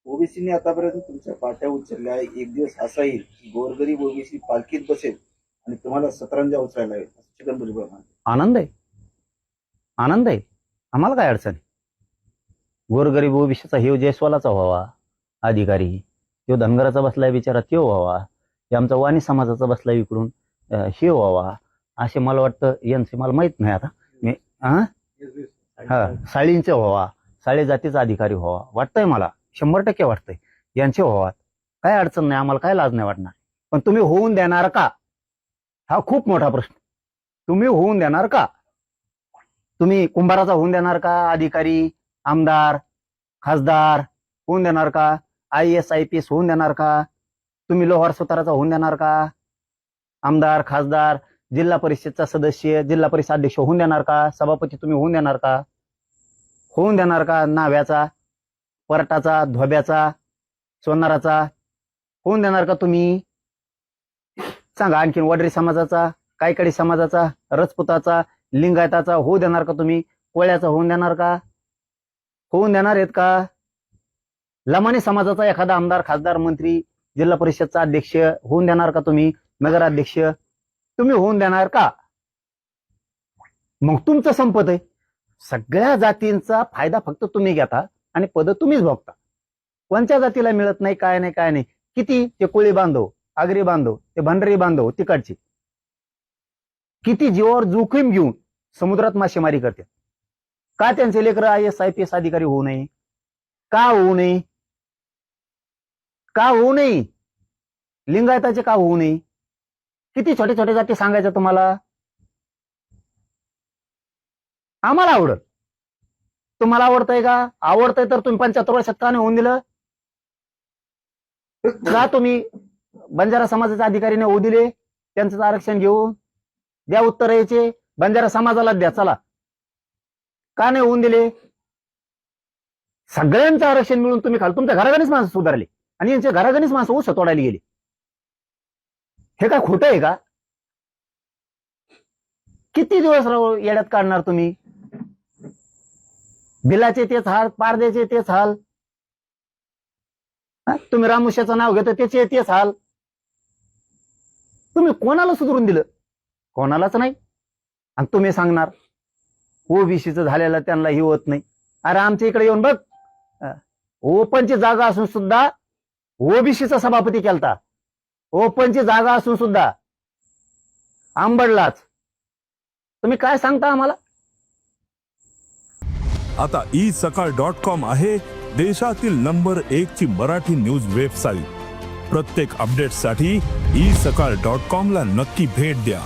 ओबीसीने आतापर्यंत तुमच्या पाट्या उचलल्या. एक दिवस असा येईल की गोरगरीब ओबीसी पालखीत बसेल आणि तुम्हाला सतरंजा उचलायला येईल, असं छगन भुजबळ म्हणाले. आनंद आहे, आनंद आहे. आम्हाला काय अडचण आहे? गोरगरीब ओबीसीचा हे जयस्वालाचा व्हावा अधिकारी, तो धनगराचा बसलाय बिचारा तो व्हावा, हे आमचा वाणी समाजाचा बसलाय इकडून हे व्हावा, असे मला वाटतं. यांचे मला माहित नाही आता. मी साळींचे व्हावा, साळी जातीचा अधिकारी व्हावा वाटतंय मला, 100% वाटतंय. यांचे व्हावा, काय अडचण नाही, आम्हाला काय लाज नाही वाटणार. पण तुम्ही होऊन देणार का? हा खूप मोठा प्रश्न. तुम्ही होऊन देणार का? तुम्ही कुंभाराचा होऊन देणार का अधिकारी, आमदार, खासदार होऊन देणार का? IAS IPS होऊन देणार का? तुम्ही लोहार सुताराचा होऊन देणार का? आमदार, खासदार, जिल्हा परिषदचा सदस्य, जिल्हा परिषद अध्यक्ष होऊन देणार का? सभापती तुम्ही होऊन देणार का? होऊन देणार का? नाव्याचा, परटाचा, धोब्याचा, सोनाराचा होऊन देणार का तुम्ही? सांगा. आणखीन वडरी समाजाचा, कायकडी समाजाचा, रजपुताचा, लिंगायताचा होऊ देणार का तुम्ही? कोळ्याचा होऊन देणार का? होऊन देणार आहेत का? लमानी समाजाचा एखादा आमदार, खासदार, मंत्री, जिल्हा परिषदचा अध्यक्ष होऊन देणार का तुम्ही? नगराध्यक्ष तुम्ही होऊन देणार का? मग तुमचं संपत आहे. सगळ्या जातींचा फायदा फक्त तुम्ही घेता आणि पद तुम्हीच भोगता. कोणत्या जातीला मिळत नाही, काय नाही, काय नाही. किती ते कोळी बांधव, आगरी बांधव, ते भंडारी बांधव तिकडचे किती जीवावर जोखीम घेऊन समुद्रात मासेमारी करतात. का त्यांचे लेकरं IAS IPS अधिकारी होऊ नये? का होऊ नये? का होऊ नये? लिंगायताचे का होऊ नये? किती छोटे छोटे जाती सांगायचं तुम्हाला? आम्हाला आवडत. तुम्हाला आवडतंय का? आवडतंय तर तुम्ही 75 वर्षात का नाही होऊन दिलं? का तुम्ही बंजारा समाजाच्या अधिकारीने होऊ दिले? त्यांचं आरक्षण घेऊन द्या उत्तर यायचे. बंजारा समाजाला द्या, चला. का नाही होऊन दिले? सगळ्यांचं आरक्षण मिळून तुम्ही खाल. तुमच्या घराघरीच माणसं सुधारले आणि यांच्या घराघरीच माणसं ऊस तोडायला गेली. हे काय खोटं आहे का? किती दिवस येड्यात काढणार तुम्ही? बिलाचे तेच हाल, पारद्याचे तेच हाल, तुम्ही रामुशाचं नाव घेतो त्याचे तेच हाल. तुम्ही कोणाला सुधरून दिलं? कोणालाच नाही. आणि तुम्ही सांगणार ओबीसीचं झालेलं त्यांना ही होत नाही. अरे आमच्या इकडे येऊन बघ, ओपनची जागा असून सुद्धा ओबीसीचा सभापती केलता. ओपनची जागा असून सुद्धा आंबडलाच. तुम्ही काय सांगता आम्हाला? आता isakal.com आहे देशातील नंबर 1 ची मराठी न्यूज वेबसाईट. प्रत्येक अपडेटसाठी isakal.com ला नक्की भेट द्या.